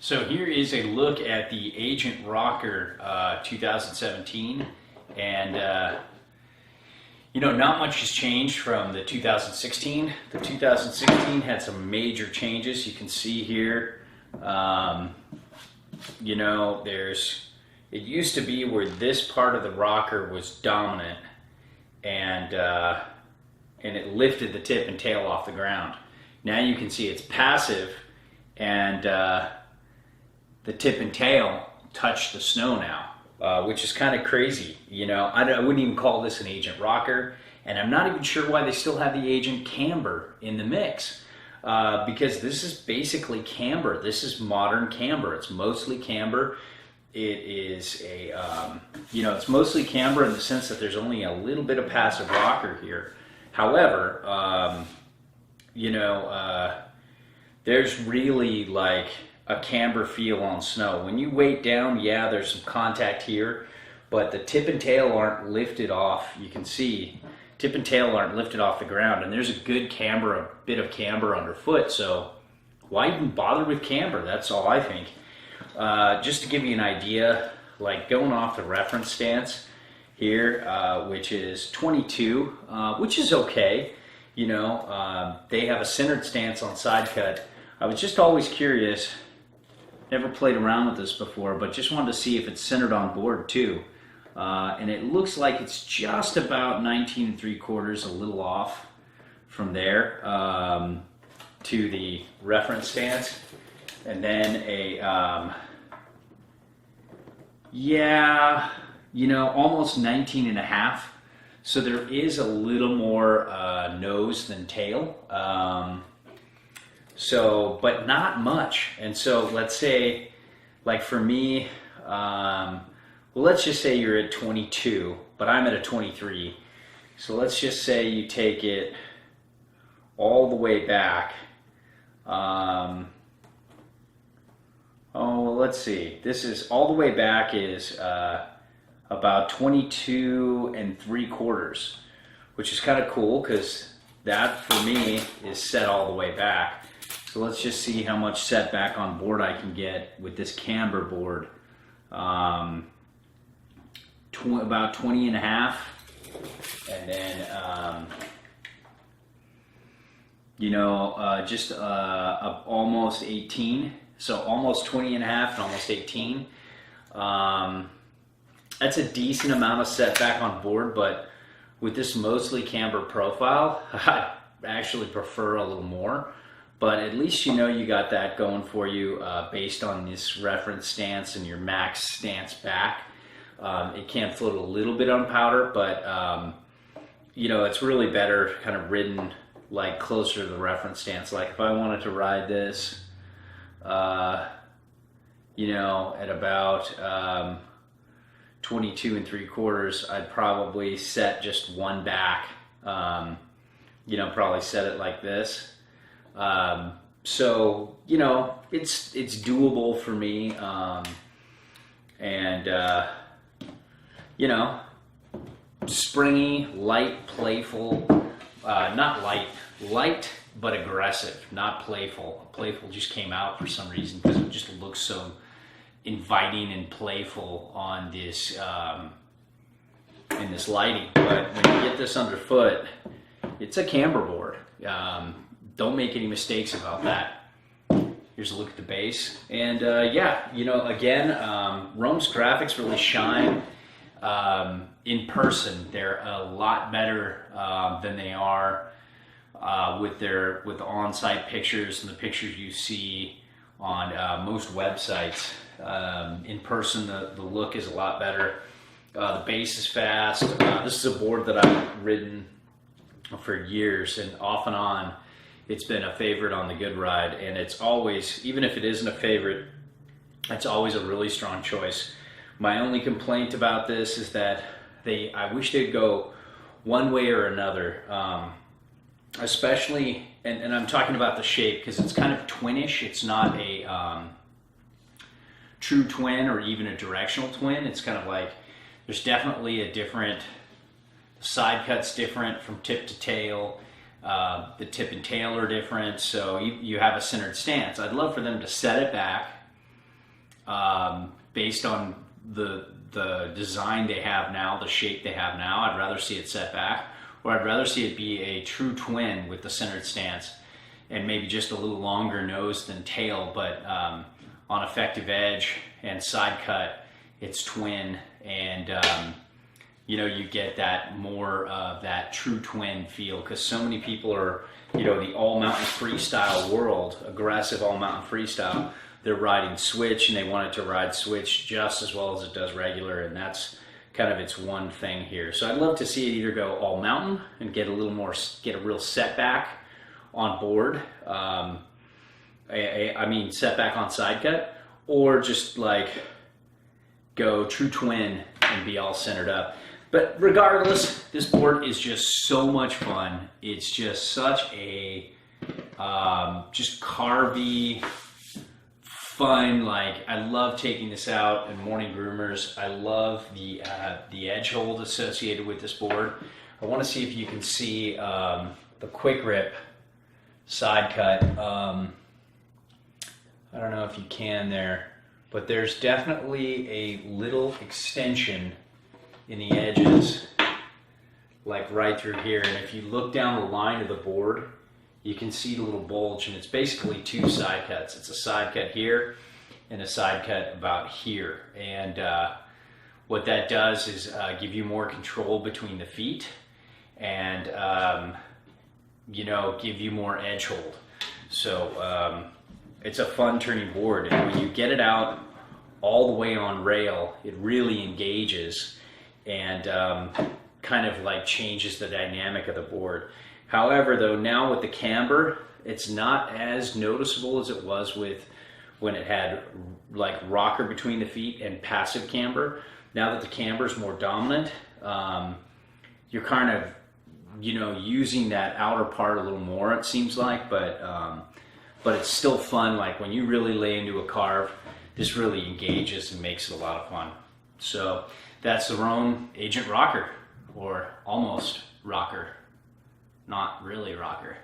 So here is a look at the Agent Rocker 2017, and not much has changed from the 2016. The 2016 had some major changes. You can see here, it used to be where this part of the rocker was dominant, and it lifted the tip and tail off the ground. Now you can see it's passive, and the tip and tail touch the snow now, which is kind of crazy. I wouldn't even call this an Agent Rocker, and I'm not even sure why they still have the Agent Camber in the mix, because this is basically camber. This is modern camber. It's mostly camber. It is it's mostly camber in the sense that there's only a little bit of passive rocker here. However, there's really like a camber feel on snow. When you weight down, yeah, there's some contact here, but the tip and tail aren't lifted off. You can see tip and tail aren't lifted off the ground, and there's a good camber, a bit of camber underfoot. So why even bother with camber? That's all I think. Just to give you an idea, like going off the reference stance here, which is 22, which is okay. They have a centered stance on side cut. I was just always curious, never played around with this before, but just wanted to see if it's centered on board too. And it looks like it's just about 19 3/4, a little off from there to the reference stance. And then almost 19 and a half. So there is a little more nose than tail. But not much. And so let's say, like for me, let's just say you're at 22, but I'm at a 23. So let's just say you take it all the way back. Let's see. This is all the way back is about 22 3/4, which is kind of cool because that for me is set all the way back. So let's just see how much set back on board I can get with this camber board. About 20 and a half, and then just almost 18. So almost 20 and a half and almost 18. That's a decent amount of setback on board, but with this mostly camber profile, I actually prefer a little more. But at least you got that going for you based on this reference stance and your max stance back. It can float a little bit on powder, but it's really better kind of ridden like closer to the reference stance. Like if I wanted to ride this, at about 22 3/4, I'd probably set just one back. Probably set it like this. So it's doable for me, springy, light, playful, not light but aggressive, not playful. Playful just came out for some reason because it just looks so inviting and playful on this in this lighting. But when you get this underfoot, it's a camber board. Don't make any mistakes about that. Here's a look at the base, and again, Rome's graphics really shine in person. They're a lot better than they are with the on-site pictures and the pictures you see on most websites. In person, the look is a lot better. The base is fast. This is a board that I've ridden for years, and off and on, it's been a favorite on the Good Ride, and it's always, even if it isn't a favorite, it's always a really strong choice. My only complaint about this is that I wish they'd go one way or another, especially, and I'm talking about the shape because it's kind of twinish. It's not a true twin or even a directional twin. It's kind of like, there's definitely a different, side cut's different from tip to tail. The tip and tail are different, so you have a centered stance. I'd love for them to set it back based on the design they have now, the shape they have now. I'd rather see it set back, or I'd rather see it be a true twin with the centered stance and maybe just a little longer nose than tail, but on effective edge and side cut, it's twin, and you know, you get that more of that true twin feel, because so many people are, you know, the all mountain freestyle world, aggressive all mountain freestyle, they're riding switch and they want it to ride switch just as well as it does regular, and that's kind of its one thing here. So I'd love to see it either go all mountain and get a little more, get a real setback on board, I mean setback on side cut, or just like go true twin and be all centered up. But regardless, this board is just so much fun. It's just such a just carvy, fun. Like, I love taking this out in morning groomers. I love the edge hold associated with this board. I want to see if you can see the quick rip side cut. I don't know if you can there, but there's definitely a little extension in the edges, like right through here. And if you look down the line of the board, you can see the little bulge, and it's basically two side cuts. It's a side cut here and a side cut about here. And what that does is give you more control between the feet, and you know, give you more edge hold. So it's a fun turning board, and when you get it out all the way on rail, it really engages and kind of like changes the dynamic of the board. However, though, now with the camber, it's not as noticeable as it was with when it had like rocker between the feet and passive camber. Now that the camber is more dominant, you're kind of, you know, using that outer part a little more, it seems like, but it's still fun. Like when you really lay into a carve, this really engages and makes it a lot of fun. So that's the Rome Agent Rocker, or almost rocker, not really rocker.